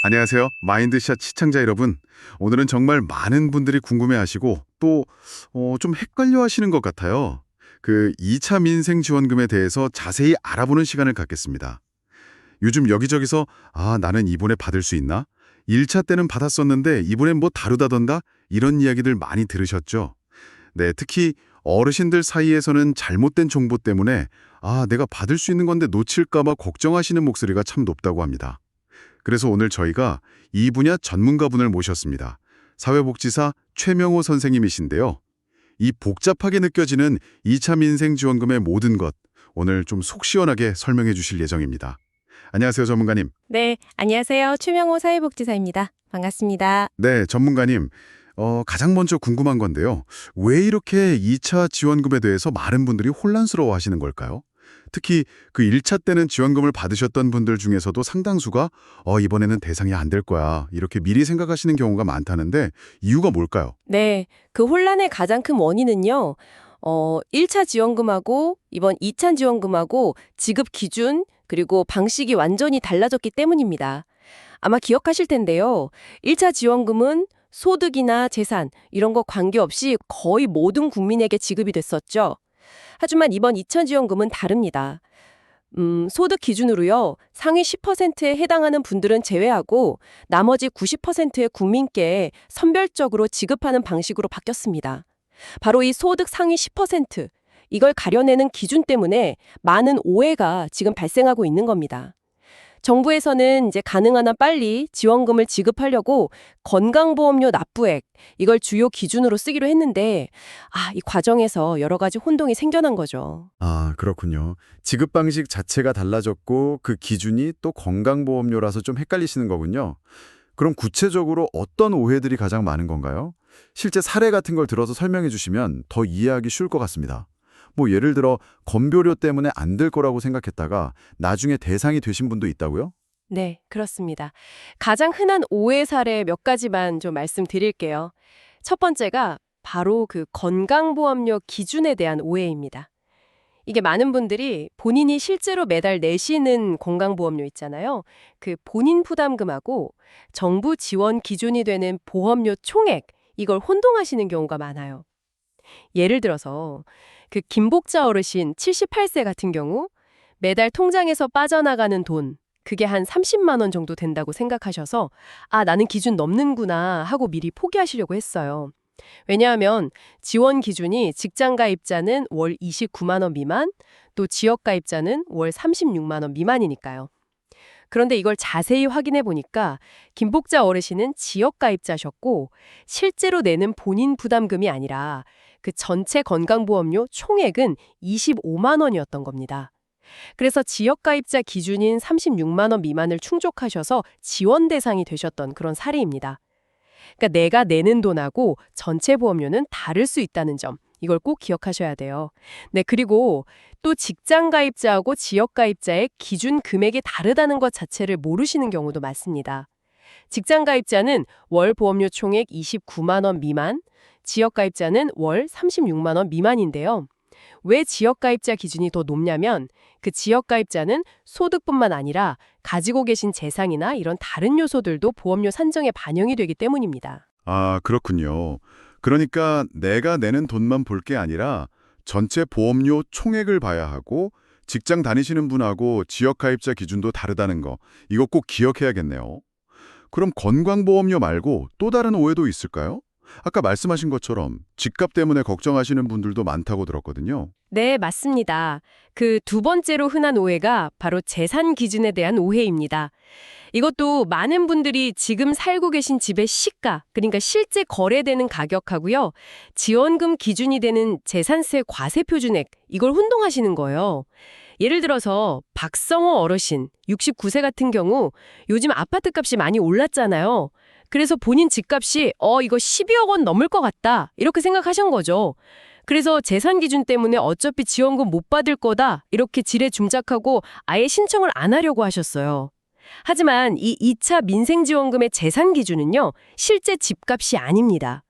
안녕하세요. 마인드샷 시청자 여러분. 오늘은 정말 많은 분들이 궁금해하시고 또 좀 헷갈려 하시는 것 같아요. 그 2차 민생 지원금에 대해서 자세히 알아보는 시간을 갖겠습니다. 요즘 여기저기서 나는 이번에 받을 수 있나? 1차 때는 받았었는데 이번엔 뭐 다르다던가? 이런 이야기들 많이 들으셨죠? 네, 특히 어르신들 사이에서는 잘못된 정보 때문에 내가 받을 수 있는 건데 놓칠까 봐 걱정하시는 목소리가 참 높다고 합니다. 그래서 오늘 저희가 이 분야 전문가분을 모셨습니다. 사회복지사 최명호 선생님이신데요. 이 복잡하게 느껴지는 2차 민생지원금의 모든 것, 오늘 좀 속 시원하게 설명해 주실 예정입니다. 안녕하세요, 전문가님. 네, 안녕하세요. 최명호 사회복지사입니다. 반갑습니다. 네, 전문가님. 가장 먼저 궁금한 건데요. 왜 이렇게 2차 지원금에 대해서 많은 분들이 혼란스러워 하시는 걸까요? 특히 그 1차 때는 지원금을 받으셨던 분들 중에서도 상당수가 이번에는 대상이 안 될 거야. 이렇게 미리 생각하시는 경우가 많다는데 이유가 뭘까요? 네, 그 혼란의 가장 큰 원인은요. 1차 지원금하고 이번 2차 지원금하고 지급 기준 그리고 방식이 완전히 달라졌기 때문입니다. 아마 기억하실 텐데요. 1차 지원금은 소득이나 재산 이런 거 관계없이 거의 모든 국민에게 지급이 됐었죠. 하지만 이번 2차 지원금은 다릅니다. 소득 기준으로요. 상위 10%에 해당하는 분들은 제외하고 나머지 90%의 국민께 선별적으로 지급하는 방식으로 바뀌었습니다. 바로 이 소득 상위 10%, 이걸 가려내는 기준 때문에 많은 오해가 지금 발생하고 있는 겁니다. 정부에서는 이제 가능한 한 빨리 지원금을 지급하려고 건강보험료 납부액, 이걸 주요 기준으로 쓰기로 했는데, 이 과정에서 여러 가지 혼동이 생겨난 거죠. 그렇군요. 지급 방식 자체가 달라졌고 그 기준이 또 건강보험료라서 좀 헷갈리시는 거군요. 그럼 구체적으로 어떤 오해들이 가장 많은 건가요? 실제 사례 같은 걸 들어서 설명해 주시면 더 이해하기 쉬울 것 같습니다. 뭐 예를 들어 건보료 때문에 안 될 거라고 생각했다가 나중에 대상이 되신 분도 있다고요? 네, 그렇습니다. 가장 흔한 오해 사례 몇 가지만 좀 말씀드릴게요. 첫 번째가 바로 그 건강보험료 기준에 대한 오해입니다. 이게 많은 분들이 본인이 실제로 매달 내시는 건강보험료 있잖아요. 그 본인 부담금하고 정부 지원 기준이 되는 보험료 총액, 이걸 혼동하시는 경우가 많아요. 예를 들어서 그 김복자 어르신 78세 같은 경우 매달 통장에서 빠져나가는 돈, 그게 한 30만 원 정도 된다고 생각하셔서 나는 기준 넘는구나 하고 미리 포기하시려고 했어요. 왜냐하면 지원 기준이 직장 가입자는 월 29만 원 미만, 또 지역 가입자는 월 36만 원 미만이니까요. 그런데 이걸 자세히 확인해 보니까 김복자 어르신은 지역 가입자셨고 실제로 내는 본인 부담금이 아니라 그 전체 건강보험료 총액은 25만 원이었던 겁니다. 그래서 지역 가입자 기준인 36만 원 미만을 충족하셔서 지원 대상이 되셨던 그런 사례입니다. 그러니까 내가 내는 돈하고 전체 보험료는 다를 수 있다는 점, 이걸 꼭 기억하셔야 돼요. 네, 그리고 또 직장 가입자하고 지역 가입자의 기준 금액이 다르다는 것 자체를 모르시는 경우도 많습니다. 직장 가입자는 월 보험료 총액 29만 원 미만, 지역 가입자는 월 36만 원 미만인데요. 왜 지역 가입자 기준이 더 높냐면 그 지역 가입자는 소득뿐만 아니라 가지고 계신 재산이나 이런 다른 요소들도 보험료 산정에 반영이 되기 때문입니다. 그렇군요. 그러니까 내가 내는 돈만 볼 게 아니라 전체 보험료 총액을 봐야 하고 직장 다니시는 분하고 지역 가입자 기준도 다르다는 거, 이거 꼭 기억해야겠네요. 그럼 건강보험료 말고 또 다른 오해도 있을까요? 아까 말씀하신 것처럼 집값 때문에 걱정하시는 분들도 많다고 들었거든요. 네, 맞습니다. 그 두 번째로 흔한 오해가 바로 재산 기준에 대한 오해입니다. 이것도 많은 분들이 지금 살고 계신 집의 시가, 그러니까 실제 거래되는 가격하고요. 지원금 기준이 되는 재산세 과세 표준액, 이걸 혼동하시는 거예요. 예를 들어서 박성호 어르신, 69세 같은 경우 요즘 아파트 값이 많이 올랐잖아요. 그래서 본인 집값이 이거 12억 원 넘을 것 같다, 이렇게 생각하신 거죠. 그래서 재산 기준 때문에 어차피 지원금 못 받을 거다, 이렇게 지레 짐작하고 아예 신청을 안 하려고 하셨어요. 하지만 이 2차 민생지원금의 재산 기준은요, 실제 집값이 아닙니다.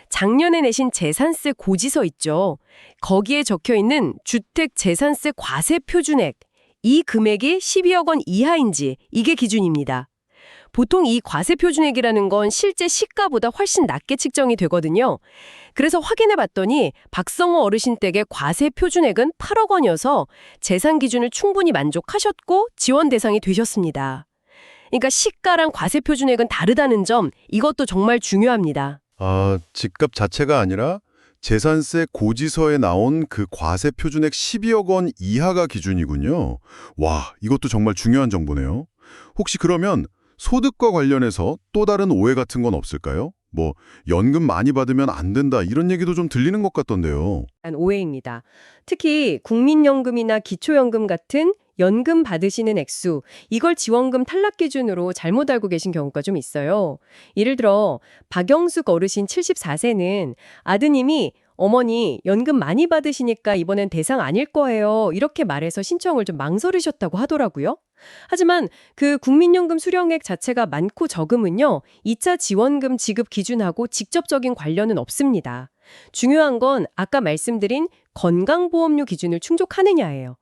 작년에 내신 재산세 고지서 있죠. 거기에 적혀있는 주택재산세 과세 표준액, 이 금액이 12억 원 이하인지, 이게 기준입니다. 보통 이 과세표준액이라는 건 실제 시가보다 훨씬 낮게 측정이 되거든요. 그래서 확인해 봤더니 박성호 어르신 댁의 과세표준액은 8억 원이어서 재산 기준을 충분히 만족하셨고 지원 대상이 되셨습니다. 그러니까 시가랑 과세표준액은 다르다는 점, 이것도 정말 중요합니다. 아, 집값 자체가 아니라 재산세 고지서에 나온 그 과세 표준액 12억 원 이하가 기준이군요. 와, 이것도 정말 중요한 정보네요. 혹시 그러면 소득과 관련해서 또 다른 오해 같은 건 없을까요? 뭐 연금 많이 받으면 안 된다 이런 얘기도 좀 들리는 것 같던데요. 오해입니다. 특히 국민연금이나 기초연금 같은 연금 받으시는 액수, 이걸 지원금 탈락 기준으로 잘못 알고 계신 경우가 좀 있어요. 예를 들어 박영숙 어르신 74세는 아드님이 어머니 연금 많이 받으시니까 이번엔 대상 아닐 거예요. 이렇게 말해서 신청을 좀 망설이셨다고 하더라고요. 하지만 그 국민연금 수령액 자체가 많고 적음은요, 2차 지원금 지급 기준하고 직접적인 관련은 없습니다. 중요한 건 아까 말씀드린 건강보험료 기준을 충족하느냐예요.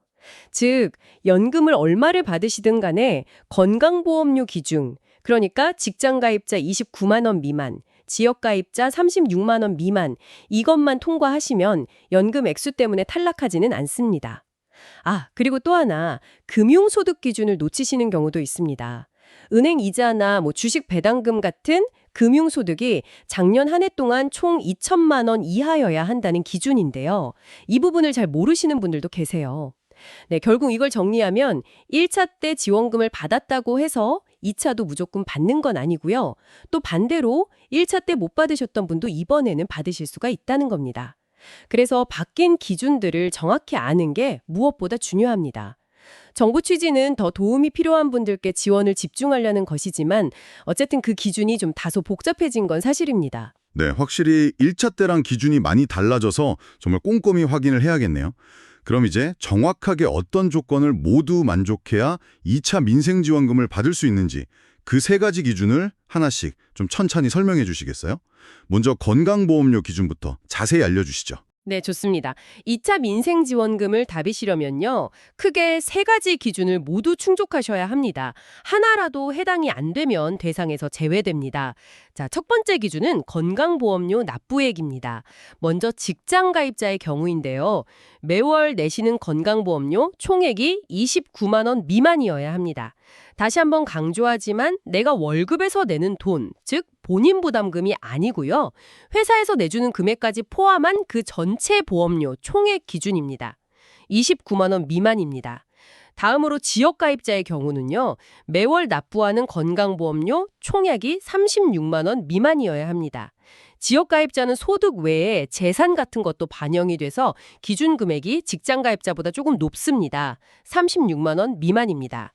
즉, 연금을 얼마를 받으시든 간에 건강보험료 기준, 그러니까 직장가입자 29만 원 미만, 지역가입자 36만 원 미만, 이것만 통과하시면 연금 액수 때문에 탈락하지는 않습니다. 아, 그리고 또 하나, 금융소득 기준을 놓치시는 경우도 있습니다. 은행 이자나 주식 배당금 같은 금융소득이 작년 한 해 동안 총 2천만 원 이하여야 한다는 기준인데요. 이 부분을 잘 모르시는 분들도 계세요. 네, 결국 이걸 정리하면 1차 때 지원금을 받았다고 해서 2차도 무조건 받는 건 아니고요. 또 반대로 1차 때 못 받으셨던 분도 이번에는 받으실 수가 있다는 겁니다. 그래서 바뀐 기준들을 정확히 아는 게 무엇보다 중요합니다. 정부 취지는 더 도움이 필요한 분들께 지원을 집중하려는 것이지만 어쨌든 그 기준이 좀 다소 복잡해진 건 사실입니다. 네, 확실히 1차 때랑 기준이 많이 달라져서 정말 꼼꼼히 확인을 해야겠네요. 그럼 이제 정확하게 어떤 조건을 모두 만족해야 2차 민생지원금을 받을 수 있는지 그 세 가지 기준을 하나씩 좀 천천히 설명해 주시겠어요? 먼저 건강보험료 기준부터 자세히 알려주시죠. 네, 좋습니다. 2차 민생지원금을 다비시려면요, 크게 세 가지 기준을 모두 충족하셔야 합니다. 하나라도 해당이 안 되면 대상에서 제외됩니다. 자, 첫 번째 기준은 건강보험료 납부액입니다. 먼저 직장가입자의 경우인데요. 매월 내시는 건강보험료 총액이 29만 원 미만이어야 합니다. 다시 한번 강조하지만 내가 월급에서 내는 돈, 즉 본인 부담금이 아니고요. 회사에서 내주는 금액까지 포함한 그 전체 보험료 총액 기준입니다. 29만 원 미만입니다. 다음으로 지역가입자의 경우는요. 매월 납부하는 건강보험료 총액이 36만 원 미만이어야 합니다. 지역가입자는 소득 외에 재산 같은 것도 반영이 돼서 기준 금액이 직장가입자보다 조금 높습니다. 36만 원 미만입니다.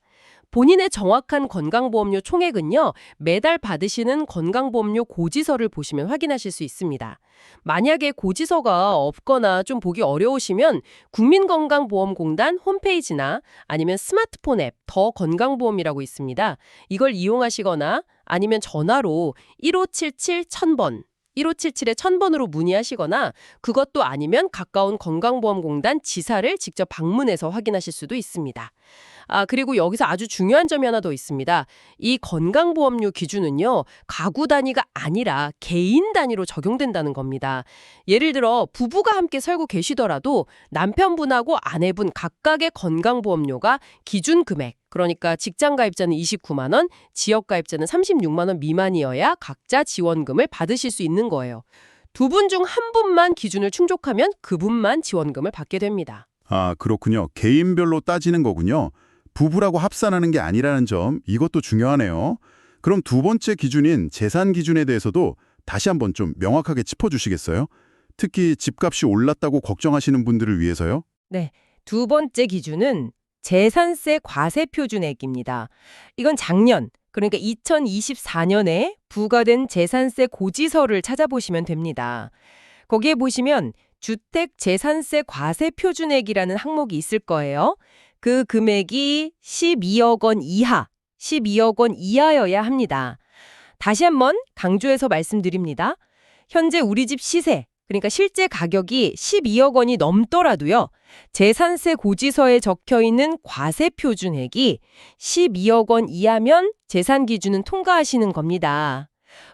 본인의 정확한 건강보험료 총액은요, 매달 받으시는 건강보험료 고지서를 보시면 확인하실 수 있습니다. 만약에 고지서가 없거나 좀 보기 어려우시면 국민건강보험공단 홈페이지나 아니면 스마트폰 앱 더 건강보험이라고 있습니다. 이걸 이용하시거나 아니면 전화로 1577-1000번 1577에 1000번으로 문의하시거나 그것도 아니면 가까운 건강보험공단 지사를 직접 방문해서 확인하실 수도 있습니다. 아, 그리고 여기서 아주 중요한 점이 하나 더 있습니다. 이 건강보험료 기준은요, 가구 단위가 아니라 개인 단위로 적용된다는 겁니다. 예를 들어 부부가 함께 살고 계시더라도 남편분하고 아내분 각각의 건강보험료가 기준 금액, 그러니까 직장가입자는 29만 원, 지역가입자는 36만 원 미만이어야 각자 지원금을 받으실 수 있는 거예요. 두 분 중 한 분만 기준을 충족하면 그분만 지원금을 받게 됩니다. 아, 그렇군요. 개인별로 따지는 거군요. 부부라고 합산하는 게 아니라는 점, 이것도 중요하네요. 그럼 두 번째 기준인 재산 기준에 대해서도 다시 한번 좀 명확하게 짚어주시겠어요? 특히 집값이 올랐다고 걱정하시는 분들을 위해서요. 네, 두 번째 기준은 재산세 과세표준액입니다. 이건 작년, 그러니까 2024년에 부과된 재산세 고지서를 찾아보시면 됩니다. 거기에 보시면 주택 재산세 과세표준액이라는 항목이 있을 거예요. 그 금액이 12억 원 이하, 12억 원 이하여야 합니다. 다시 한번 강조해서 말씀드립니다. 현재 우리 집 시세, 그러니까 실제 가격이 12억 원이 넘더라도요. 재산세 고지서에 적혀 있는 과세 표준액이 12억 원 이하면 재산 기준은 통과하시는 겁니다.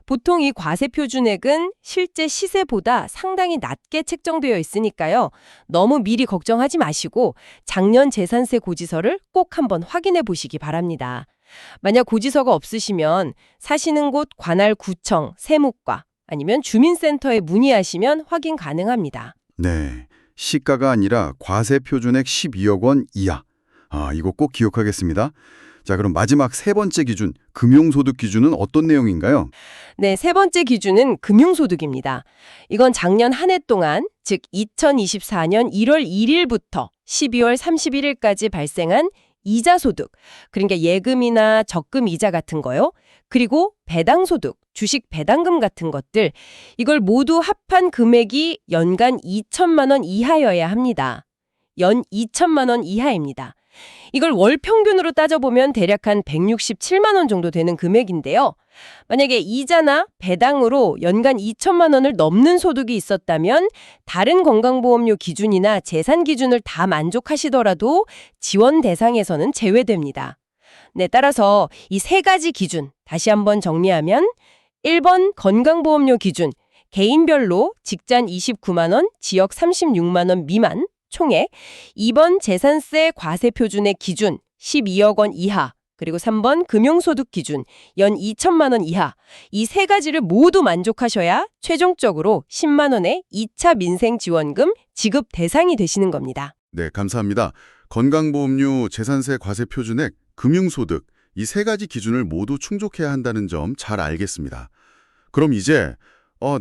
보통 이 과세 표준액은 실제 시세보다 상당히 낮게 책정되어 있으니까요. 너무 미리 걱정하지 마시고 작년 재산세 고지서를 꼭 한번 확인해 보시기 바랍니다. 만약 고지서가 없으시면 사시는 곳 관할 구청, 세무과 아니면 주민센터에 문의하시면 확인 가능합니다. 네, 시가가 아니라 과세 표준액 12억 원 이하. 이거 꼭 기억하겠습니다. 자, 그럼 마지막 세 번째 기준, 금융소득 기준은 어떤 내용인가요? 네, 세 번째 기준은 금융소득입니다. 이건 작년 한 해 동안, 즉 2024년 1월 1일부터 12월 31일까지 발생한 이자소득, 그러니까 예금이나 적금 이자 같은 거요. 그리고 배당소득, 주식 배당금 같은 것들, 이걸 모두 합한 금액이 연간 2천만 원 이하여야 합니다. 연 2천만 원 이하입니다. 이걸 월 평균으로 따져보면 대략 한 167만 원 정도 되는 금액인데요. 만약에 이자나 배당으로 연간 2천만 원을 넘는 소득이 있었다면 다른 건강보험료 기준이나 재산 기준을 다 만족하시더라도 지원 대상에서는 제외됩니다. 네, 따라서 이 세 가지 기준 다시 한번 정리하면 1번 건강보험료 기준, 개인별로 직잔 29만 원, 지역 36만 원 미만 총액, 2번 재산세 과세 표준의 기준 12억 원 이하, 그리고 3번 금융소득 기준 연 2천만 원 이하, 이 세 가지를 모두 만족하셔야 최종적으로 10만 원의 2차 민생지원금 지급 대상이 되시는 겁니다. 네, 감사합니다. 건강보험료, 재산세 과세 표준액, 금융소득 이 세 가지 기준을 모두 충족해야 한다는 점 잘 알겠습니다. 그럼 이제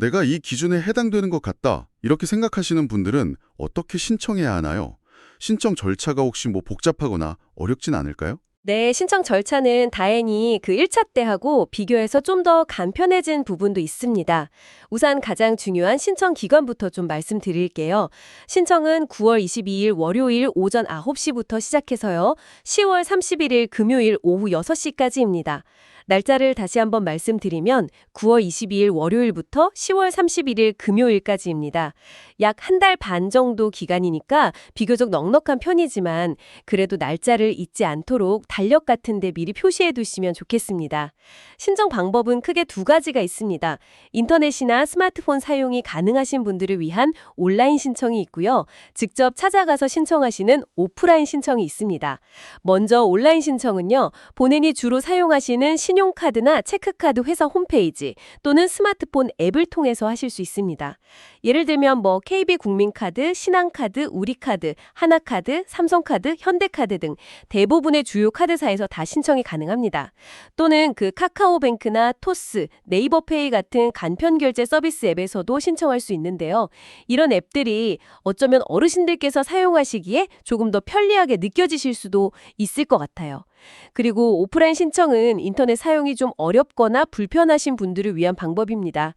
내가 이 기준에 해당되는 것 같다 이렇게 생각하시는 분들은 어떻게 신청해야 하나요? 신청 절차가 혹시 복잡하거나 어렵진 않을까요? 네, 신청 절차는 다행히 그 1차 때하고 비교해서 좀 더 간편해진 부분도 있습니다. 우선 가장 중요한 신청 기간부터 좀 말씀드릴게요. 신청은 9월 22일 월요일 오전 9시부터 시작해서요. 10월 31일 금요일 오후 6시까지입니다. 날짜를 다시 한번 말씀드리면 9월 22일 월요일부터 10월 31일 금요일까지입니다. 약 한 달 반 정도 기간이니까 비교적 넉넉한 편이지만 그래도 날짜를 잊지 않도록 달력 같은 데 미리 표시해 두시면 좋겠습니다. 신청 방법은 크게 두 가지가 있습니다. 인터넷이나 스마트폰 사용이 가능하신 분들을 위한 온라인 신청이 있고요. 직접 찾아가서 신청하시는 오프라인 신청이 있습니다. 먼저 온라인 신청은요. 본인이 주로 사용하시는 신용카드나 체크카드 회사 홈페이지 또는 스마트폰 앱을 통해서 하실 수 있습니다. 예를 들면 KB국민카드, 신한카드, 우리카드, 하나카드, 삼성카드, 현대카드 등 대부분의 주요 카드사에서 다 신청이 가능합니다. 또는 그 카카오뱅크나 토스, 네이버페이 같은 간편결제 서비스 앱에서도 신청할 수 있는데요. 이런 앱들이 어쩌면 어르신들께서 사용하시기에 조금 더 편리하게 느껴지실 수도 있을 것 같아요. 그리고 오프라인 신청은 인터넷 사용이 좀 어렵거나 불편하신 분들을 위한 방법입니다.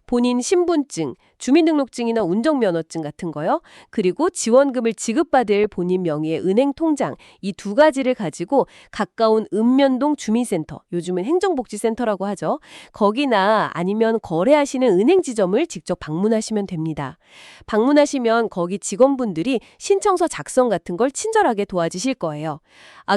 본인 신분증, 주민등록증이나 운전면허증 같은 거요. 그리고 지원금을 지급받을 본인 명의의 은행 통장, 이 두 가지를 가지고 가까운 읍면동 주민센터, 요즘은 행정복지센터라고 하죠. 거기나 아니면 거래하시는 은행 지점을 직접 방문하시면 됩니다. 방문하시면 거기 직원분들이 신청서 작성 같은 걸 친절하게 도와주실 거예요.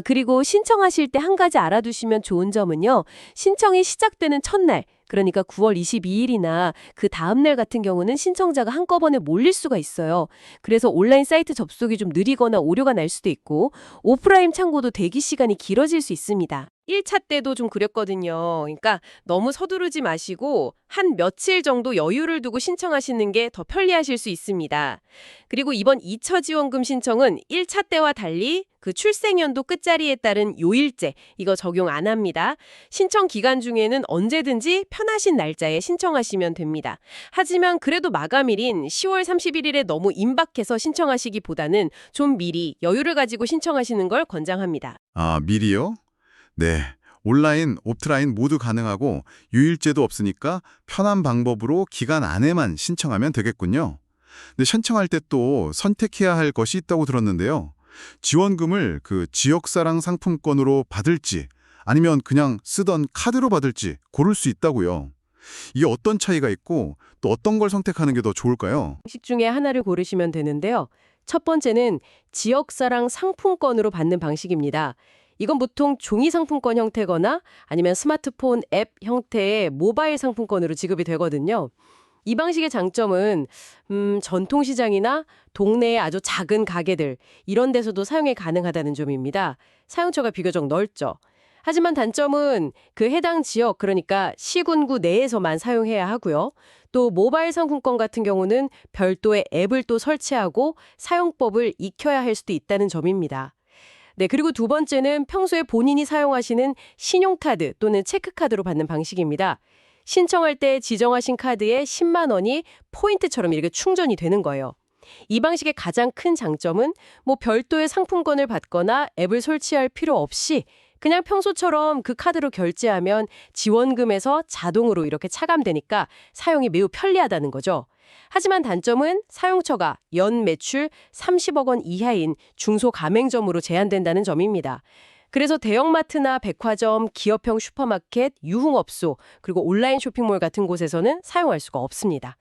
그리고 신청하실 때 한 가지 알아두시면 좋은 점은요. 신청이 시작되는 첫날, 그러니까 9월 22일이나 그 다음날 같은 경우는 신청자가 한꺼번에 몰릴 수가 있어요. 그래서 온라인 사이트 접속이 좀 느리거나 오류가 날 수도 있고 오프라인 창구도 대기 시간이 길어질 수 있습니다. 1차 때도 좀 그랬거든요. 그러니까 너무 서두르지 마시고 한 며칠 정도 여유를 두고 신청하시는 게 더 편리하실 수 있습니다. 그리고 이번 2차 지원금 신청은 1차 때와 달리 그 출생연도 끝자리에 따른 요일제 이거 적용 안 합니다. 신청 기간 중에는 언제든지 편하신 날짜에 신청하시면 됩니다. 하지만 그래도 마감일인 10월 31일에 너무 임박해서 신청하시기보다는 좀 미리 여유를 가지고 신청하시는 걸 권장합니다. 미리요? 네. 온라인, 오프라인 모두 가능하고 유일제도 없으니까 편한 방법으로 기간 안에만 신청하면 되겠군요. 근데 신청할 때 또 선택해야 할 것이 있다고 들었는데요. 지원금을 그 지역사랑 상품권으로 받을지 아니면 그냥 쓰던 카드로 받을지 고를 수 있다고요. 이게 어떤 차이가 있고 또 어떤 걸 선택하는 게 더 좋을까요? 방식 중에 하나를 고르시면 되는데요. 첫 번째는 지역사랑 상품권으로 받는 방식입니다. 이건 보통 종이 상품권 형태거나 아니면 스마트폰 앱 형태의 모바일 상품권으로 지급이 되거든요. 이 방식의 장점은 전통시장이나 동네의 아주 작은 가게들 이런 데서도 사용이 가능하다는 점입니다. 사용처가 비교적 넓죠. 하지만 단점은 그 해당 지역, 그러니까 시군구 내에서만 사용해야 하고요. 또 모바일 상품권 같은 경우는 별도의 앱을 또 설치하고 사용법을 익혀야 할 수도 있다는 점입니다. 네, 그리고 두 번째는 평소에 본인이 사용하시는 신용카드 또는 체크카드로 받는 방식입니다. 신청할 때 지정하신 카드에 10만 원이 포인트처럼 이렇게 충전이 되는 거예요. 이 방식의 가장 큰 장점은 별도의 상품권을 받거나 앱을 설치할 필요 없이 그냥 평소처럼 그 카드로 결제하면 지원금에서 자동으로 이렇게 차감되니까 사용이 매우 편리하다는 거죠. 하지만 단점은 사용처가 연 매출 30억 원 이하인 중소가맹점으로 제한된다는 점입니다. 그래서 대형마트나 백화점, 기업형 슈퍼마켓, 유흥업소, 그리고 온라인 쇼핑몰 같은 곳에서는 사용할 수가 없습니다.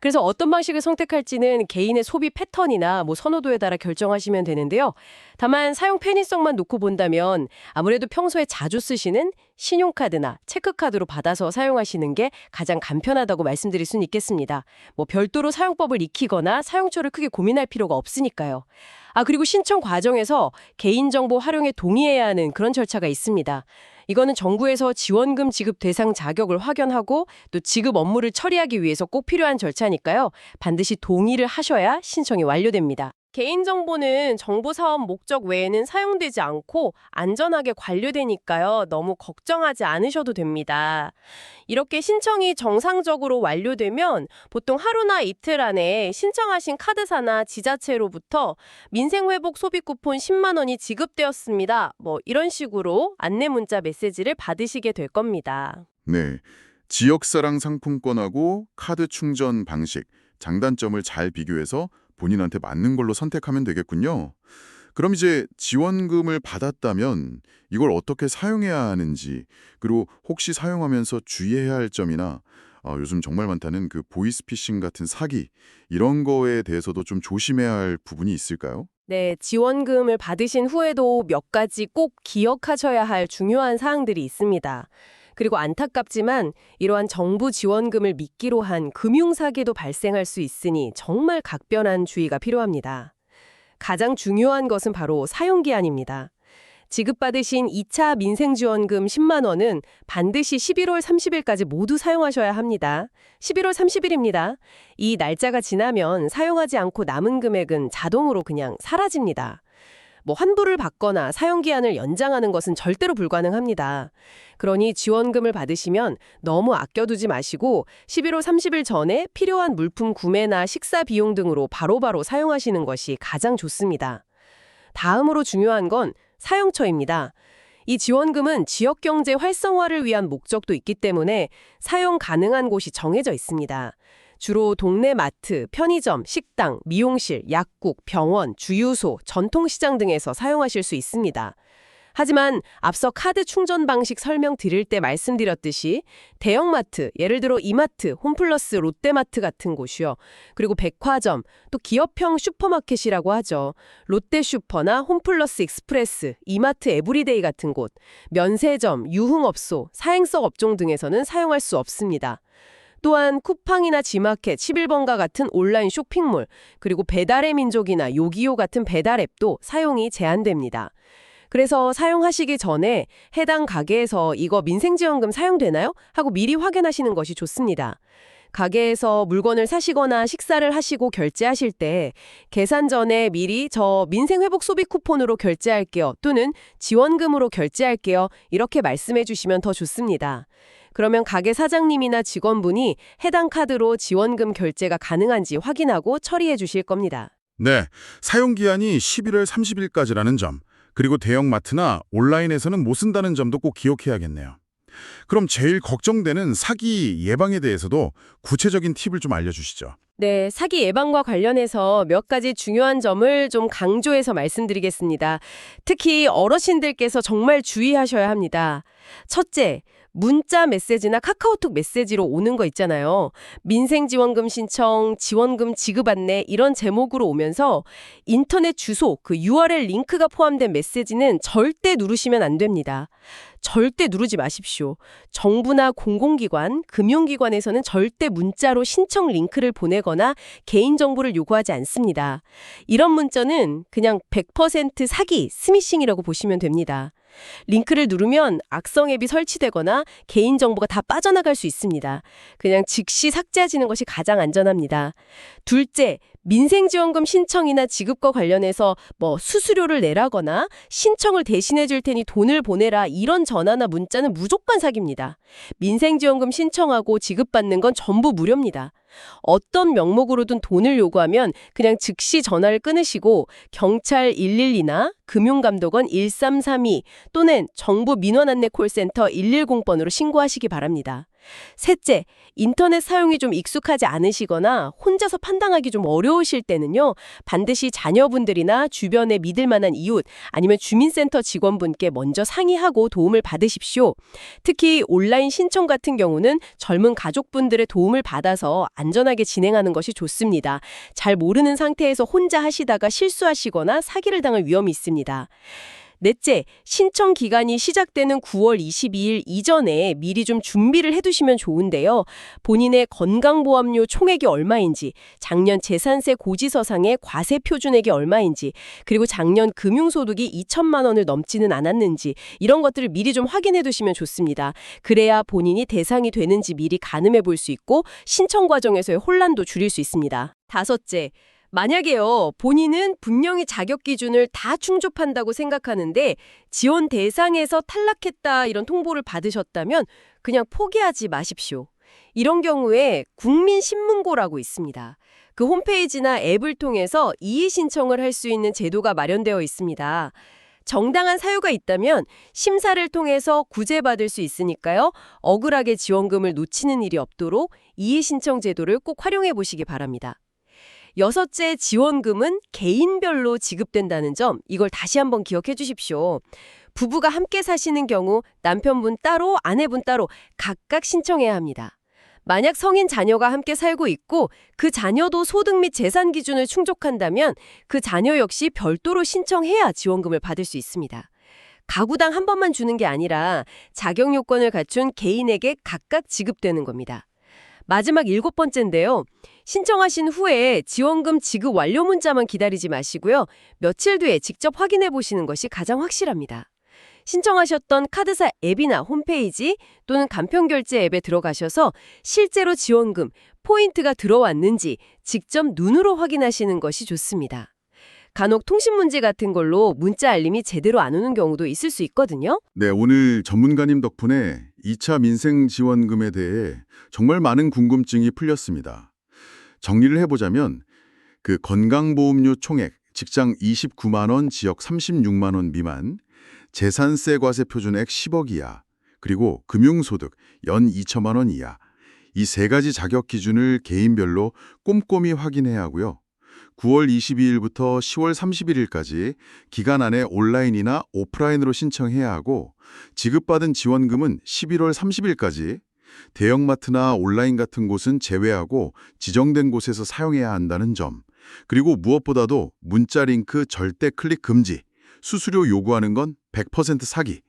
그래서 어떤 방식을 선택할지는 개인의 소비 패턴이나 선호도에 따라 결정하시면 되는데요. 다만 사용 편의성만 놓고 본다면 아무래도 평소에 자주 쓰시는 신용카드나 체크카드로 받아서 사용하시는 게 가장 간편하다고 말씀드릴 수는 있겠습니다. 별도로 사용법을 익히거나 사용처를 크게 고민할 필요가 없으니까요. 그리고 신청 과정에서 개인정보 활용에 동의해야 하는 그런 절차가 있습니다. 이거는 정부에서 지원금 지급 대상 자격을 확인하고 또 지급 업무를 처리하기 위해서 꼭 필요한 절차니까요. 반드시 동의를 하셔야 신청이 완료됩니다. 개인정보는 정보사업 목적 외에는 사용되지 않고 안전하게 관리되니까요. 너무 걱정하지 않으셔도 됩니다. 이렇게 신청이 정상적으로 완료되면 보통 하루나 이틀 안에 신청하신 카드사나 지자체로부터 민생회복 소비 쿠폰 10만 원이 지급되었습니다. 이런 식으로 안내 문자 메시지를 받으시게 될 겁니다. 네. 지역사랑 상품권하고 카드 충전 방식, 장단점을 잘 비교해서 본인한테 맞는 걸로 선택하면 되겠군요. 그럼 이제 지원금을 받았다면 이걸 어떻게 사용해야 하는지, 그리고 혹시 사용하면서 주의해야 할 점이나 요즘 정말 많다는 그 보이스피싱 같은 사기, 이런 거에 대해서도 좀 조심해야 할 부분이 있을까요? 네, 지원금을 받으신 후에도 몇 가지 꼭 기억하셔야 할 중요한 사항들이 있습니다. 그리고 안타깝지만 이러한 정부 지원금을 미끼로 한 금융사기도 발생할 수 있으니 정말 각별한 주의가 필요합니다. 가장 중요한 것은 바로 사용기한입니다. 지급받으신 2차 민생지원금 10만 원은 반드시 11월 30일까지 모두 사용하셔야 합니다. 11월 30일입니다. 이 날짜가 지나면 사용하지 않고 남은 금액은 자동으로 그냥 사라집니다. 환불을 받거나 사용기한을 연장하는 것은 절대로 불가능합니다. 그러니 지원금을 받으시면 너무 아껴두지 마시고 11월 30일 전에 필요한 물품 구매나 식사 비용 등으로 바로바로 사용하시는 것이 가장 좋습니다. 다음으로 중요한 건 사용처입니다. 이 지원금은 지역경제 활성화를 위한 목적도 있기 때문에 사용 가능한 곳이 정해져 있습니다. 주로 동네 마트, 편의점, 식당, 미용실, 약국, 병원, 주유소, 전통시장 등에서 사용하실 수 있습니다. 하지만 앞서 카드 충전 방식 설명드릴 때 말씀드렸듯이 대형마트, 예를 들어 이마트, 홈플러스, 롯데마트 같은 곳이요. 그리고 백화점, 또 기업형 슈퍼마켓이라고 하죠. 롯데슈퍼나 홈플러스 익스프레스, 이마트 에브리데이 같은 곳, 면세점, 유흥업소, 사행성 업종 등에서는 사용할 수 없습니다. 또한 쿠팡이나 지마켓, 11번가 같은 온라인 쇼핑몰, 그리고 배달의 민족이나 요기요 같은 배달 앱도 사용이 제한됩니다. 그래서 사용하시기 전에 해당 가게에서 이거 민생지원금 사용되나요? 하고 미리 확인하시는 것이 좋습니다. 가게에서 물건을 사시거나 식사를 하시고 결제하실 때 계산 전에 미리 저 민생회복 소비 쿠폰으로 결제할게요 또는 지원금으로 결제할게요 이렇게 말씀해 주시면 더 좋습니다. 그러면 가게 사장님이나 직원분이 해당 카드로 지원금 결제가 가능한지 확인하고 처리해 주실 겁니다. 네, 사용기한이 11월 30일까지라는 점, 그리고 대형마트나 온라인에서는 못 쓴다는 점도 꼭 기억해야겠네요. 그럼 제일 걱정되는 사기 예방에 대해서도 구체적인 팁을 좀 알려주시죠. 네, 사기 예방과 관련해서 몇 가지 중요한 점을 좀 강조해서 말씀드리겠습니다. 특히 어르신들께서 정말 주의하셔야 합니다. 첫째, 문자 메시지나 카카오톡 메시지로 오는 거 있잖아요. 민생지원금 신청, 지원금 지급 안내 이런 제목으로 오면서 인터넷 주소, 그 URL 링크가 포함된 메시지는 절대 누르시면 안 됩니다. 절대 누르지 마십시오. 정부나 공공기관, 금융기관에서는 절대 문자로 신청 링크를 보내거나 개인정보를 요구하지 않습니다. 이런 문자는 그냥 100% 사기, 스미싱이라고 보시면 됩니다. 링크를 누르면 악성 앱이 설치되거나 개인정보가 다 빠져나갈 수 있습니다. 그냥 즉시 삭제하시는 것이 가장 안전합니다. 둘째, 민생지원금 신청이나 지급과 관련해서 수수료를 내라거나 신청을 대신해 줄 테니 돈을 보내라 이런 전화나 문자는 무조건 사기입니다. 민생지원금 신청하고 지급받는 건 전부 무료입니다. 어떤 명목으로든 돈을 요구하면 그냥 즉시 전화를 끊으시고 경찰 112나 금융감독원 1332 또는 정부 민원안내 콜센터 110번으로 신고하시기 바랍니다. 셋째, 인터넷 사용이 좀 익숙하지 않으시거나 혼자서 판단하기 좀 어려우실 때는요, 반드시 자녀분들이나 주변에 믿을 만한 이웃 아니면 주민센터 직원분께 먼저 상의하고 도움을 받으십시오. 특히 온라인 신청 같은 경우는 젊은 가족분들의 도움을 받아서 안전하게 진행하는 것이 좋습니다. 잘 모르는 상태에서 혼자 하시다가 실수하시거나 사기를 당할 위험이 있습니다. 넷째, 신청 기간이 시작되는 9월 22일 이전에 미리 좀 준비를 해두시면 좋은데요. 본인의 건강보험료 총액이 얼마인지, 작년 재산세 고지서상의 과세 표준액이 얼마인지, 그리고 작년 금융소득이 2천만 원을 넘지는 않았는지 이런 것들을 미리 좀 확인해 두시면 좋습니다. 그래야 본인이 대상이 되는지 미리 가늠해 볼 수 있고 신청 과정에서의 혼란도 줄일 수 있습니다. 다섯째, 만약에요, 본인은 분명히 자격 기준을 다 충족한다고 생각하는데 지원 대상에서 탈락했다 이런 통보를 받으셨다면 그냥 포기하지 마십시오. 이런 경우에 국민신문고라고 있습니다. 그 홈페이지나 앱을 통해서 이의 신청을 할 수 있는 제도가 마련되어 있습니다. 정당한 사유가 있다면 심사를 통해서 구제받을 수 있으니까요. 억울하게 지원금을 놓치는 일이 없도록 이의 신청 제도를 꼭 활용해 보시기 바랍니다. 여섯째, 지원금은 개인별로 지급된다는 점, 이걸 다시 한번 기억해 주십시오. 부부가 함께 사시는 경우 남편분 따로, 아내분 따로 각각 신청해야 합니다. 만약 성인 자녀가 함께 살고 있고 그 자녀도 소득 및 재산 기준을 충족한다면 그 자녀 역시 별도로 신청해야 지원금을 받을 수 있습니다. 가구당 한 번만 주는 게 아니라 자격 요건을 갖춘 개인에게 각각 지급되는 겁니다. 마지막 7번째인데요. 신청하신 후에 지원금 지급 완료 문자만 기다리지 마시고요. 며칠 뒤에 직접 확인해 보시는 것이 가장 확실합니다. 신청하셨던 카드사 앱이나 홈페이지 또는 간편결제 앱에 들어가셔서 실제로 지원금, 포인트가 들어왔는지 직접 눈으로 확인하시는 것이 좋습니다. 간혹 통신 문제 같은 걸로 문자 알림이 제대로 안 오는 경우도 있을 수 있거든요. 네, 오늘 전문가님 덕분에 2차 민생지원금에 대해 정말 많은 궁금증이 풀렸습니다. 정리를 해보자면 그 건강보험료 총액, 직장 29만 원, 지역 36만 원 미만, 재산세 과세 표준액 10억 이하, 그리고 금융소득 연 2천만 원 이하, 이 세 가지 자격 기준을 개인별로 꼼꼼히 확인해야 하고요. 9월 22일부터 10월 31일까지 기간 안에 온라인이나 오프라인으로 신청해야 하고 지급받은 지원금은 11월 30일까지 대형마트나 온라인 같은 곳은 제외하고 지정된 곳에서 사용해야 한다는 점, 그리고 무엇보다도 문자 링크 절대 클릭 금지, 수수료 요구하는 건 100% 사기,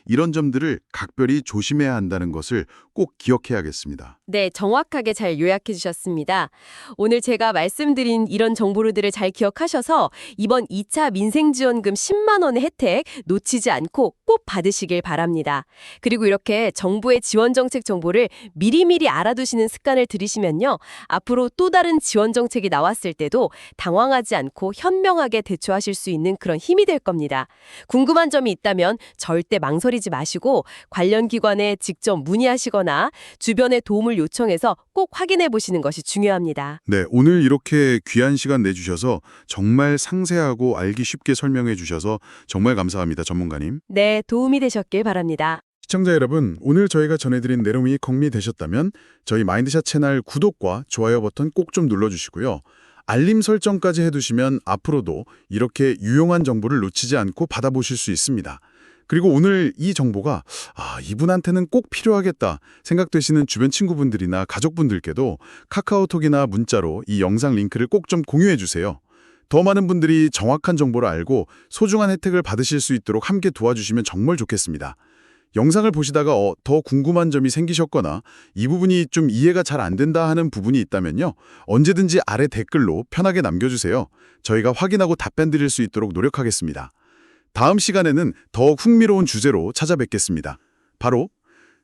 이런 점들을 각별히 조심해야 한다는 것을 꼭 기억해야겠습니다. 네, 정확하게 잘 요약해 주셨습니다. 오늘 제가 말씀드린 이런 정보들을 잘 기억하셔서 이번 2차 민생지원금 10만 원의 혜택 놓치지 않고 꼭 받으시길 바랍니다. 그리고 이렇게 정부의 지원정책 정보를 미리미리 알아두시는 습관을 들이시면요. 앞으로 또 다른 지원정책이 나왔을 때도 당황하지 않고 현명하게 대처하실 수 있는 그런 힘이 될 겁니다. 궁금한 점이 있다면 절대 망설이지 마시고 관련 기관에 직접 문의하시거나 주변의 도움을 요청해서 꼭 확인해 보시는 것이 중요합니다. 네, 오늘 이렇게 귀한 시간 내주셔서 정말 상세하고 알기 쉽게 설명해 주셔서 정말 감사합니다, 전문가님. 네, 도움이 되셨길 바랍니다. 시청자 여러분, 오늘 저희가 전해드린 내용이 공유되셨다면 저희 마인드샷 채널 구독과 좋아요 버튼 꼭 좀 눌러주시고요. 알림 설정까지 해두시면 앞으로도 이렇게 유용한 정보를 놓치지 않고 받아보실 수 있습니다. 그리고 오늘 이 정보가 이분한테는 꼭 필요하겠다 생각되시는 주변 친구분들이나 가족분들께도 카카오톡이나 문자로 이 영상 링크를 꼭 좀 공유해 주세요. 더 많은 분들이 정확한 정보를 알고 소중한 혜택을 받으실 수 있도록 함께 도와주시면 정말 좋겠습니다. 영상을 보시다가 더 궁금한 점이 생기셨거나 이 부분이 좀 이해가 잘 안 된다 하는 부분이 있다면요. 언제든지 아래 댓글로 편하게 남겨주세요. 저희가 확인하고 답변 드릴 수 있도록 노력하겠습니다. 다음 시간에는 더욱 흥미로운 주제로 찾아뵙겠습니다. 바로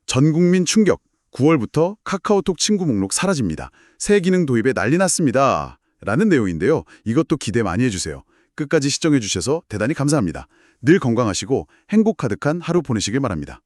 전국민 충격, 9월부터 카카오톡 친구 목록 사라집니다. 새 기능 도입에 난리 났습니다. 라는 내용인데요. 이것도 기대 많이 해주세요. 끝까지 시청해 주셔서 대단히 감사합니다. 늘 건강하시고 행복 가득한 하루 보내시길 바랍니다.